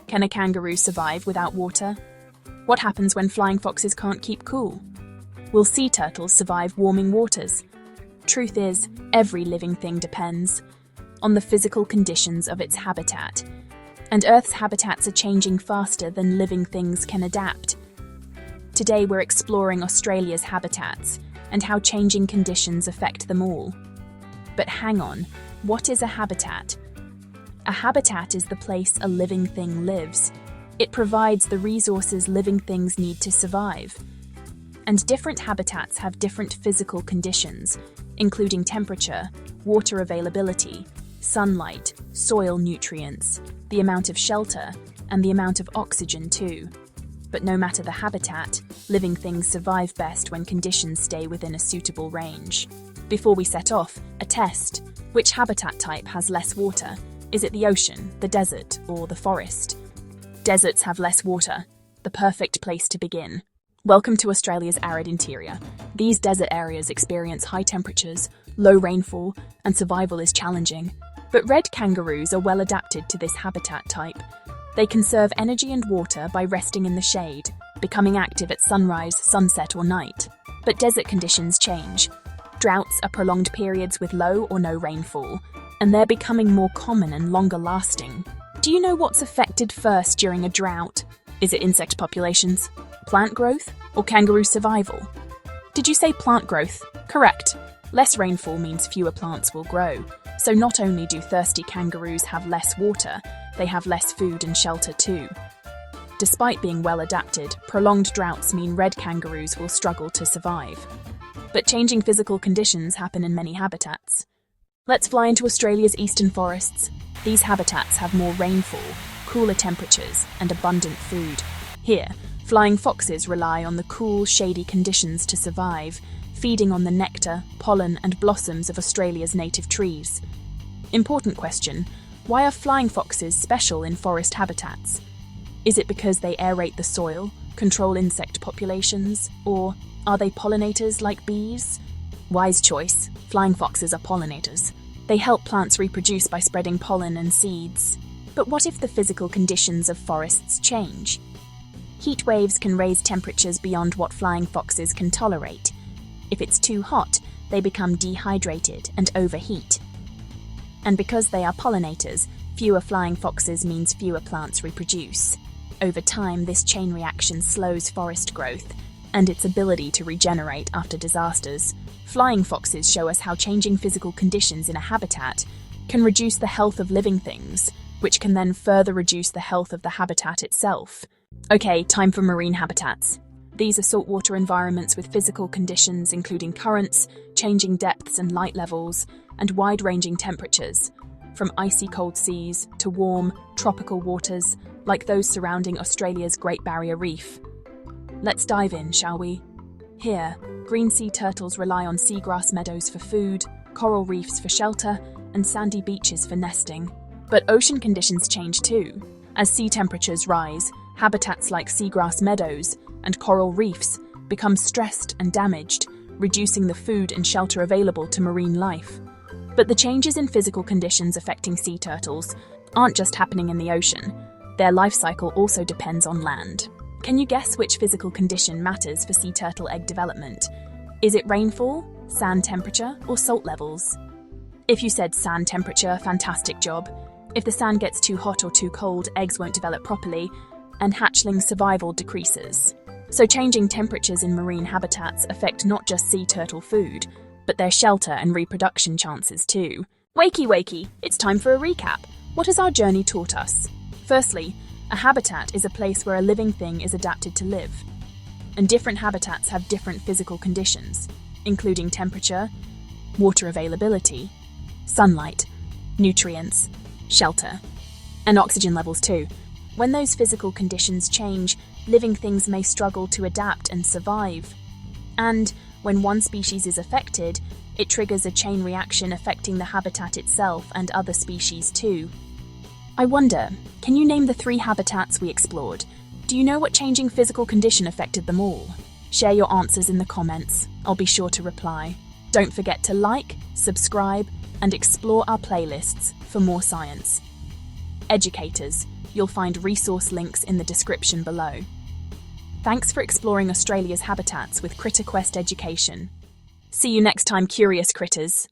Can a kangaroo survive without water? What happens when flying foxes can't keep cool? Will sea turtles survive warming waters? Truth is, every living thing depends on the physical conditions of its habitat. And Earth's habitats are changing faster than living things can adapt. Today we're exploring Australia's habitats and how changing conditions affect them all. But hang on, what is a habitat? A habitat is the place a living thing lives. It provides the resources living things need to survive. And different habitats have different physical conditions, including temperature, water availability, sunlight, soil nutrients, the amount of shelter, and the amount of oxygen too. But no matter the habitat, living things survive best when conditions stay within a suitable range. Before we set off, a test. Which habitat type has less water? Is it the ocean, the desert, or the forest? Deserts have less water. The perfect place to begin. Welcome to Australia's arid interior. These desert areas experience high temperatures, low rainfall, and survival is challenging. But red kangaroos are well adapted to this habitat type. They conserve energy and water by resting in the shade, becoming active at sunrise, sunset, or night. But desert conditions change. Droughts are prolonged periods with low or no rainfall, and they're becoming more common and longer lasting. Do you know what's affected first during a drought? Is it insect populations, plant growth, or kangaroo survival? Did you say plant growth? Correct. Less rainfall means fewer plants will grow. So not only do thirsty kangaroos have less water, they have less food and shelter too. Despite being well adapted, prolonged droughts mean red kangaroos will struggle to survive. But changing physical conditions happen in many habitats. Let's fly into Australia's eastern forests. These habitats have more rainfall, cooler temperatures, and abundant food. Here, flying foxes rely on the cool, shady conditions to survive, feeding on the nectar, pollen, and blossoms of Australia's native trees. Important question: why are flying foxes special in forest habitats? Is it because they aerate the soil, control insect populations, or are they pollinators like bees? Wise choice. Flying foxes are pollinators. They help plants reproduce by spreading pollen and seeds. But what if the physical conditions of forests change? Heat waves can raise temperatures beyond what flying foxes can tolerate. If it's too hot, they become dehydrated and overheat. And because they are pollinators, fewer flying foxes means fewer plants reproduce. Over time, this chain reaction slows forest growth and its ability to regenerate after disasters. Flying foxes show us how changing physical conditions in a habitat can reduce the health of living things, which can then further reduce the health of the habitat itself. Okay, time for marine habitats. These are saltwater environments with physical conditions including currents, changing depths and light levels, and wide-ranging temperatures, from icy cold seas to warm, tropical waters like those surrounding Australia's Great Barrier Reef. Let's dive in, shall we? Here, green sea turtles rely on seagrass meadows for food, coral reefs for shelter, and sandy beaches for nesting. But ocean conditions change too. As sea temperatures rise, habitats like seagrass meadows and coral reefs become stressed and damaged, reducing the food and shelter available to marine life. But the changes in physical conditions affecting sea turtles aren't just happening in the ocean. Their life cycle also depends on land. Can you guess which physical condition matters for sea turtle egg development? Is it rainfall, sand temperature, or salt levels? If you said sand temperature, fantastic job. If the sand gets too hot or too cold, eggs won't develop properly, and hatchling survival decreases. So changing temperatures in marine habitats affect not just sea turtle food, but their shelter and reproduction chances too. Wakey, it's time for a recap. What has our journey taught us? Firstly, a habitat is a place where a living thing is adapted to live. And different habitats have different physical conditions, including temperature, water availability, sunlight, nutrients, shelter, and oxygen levels too. When those physical conditions change, living things may struggle to adapt and survive. And when one species is affected, it triggers a chain reaction affecting the habitat itself and other species too. I wonder, can you name the 3 habitats we explored? Do you know what changing physical condition affected them all? Share your answers in the comments. I'll be sure to reply. Don't forget to like, subscribe, and explore our playlists for more science. Educators, you'll find resource links in the description below. Thanks for exploring Australia's habitats with Critter Quest Education. See you next time, curious critters.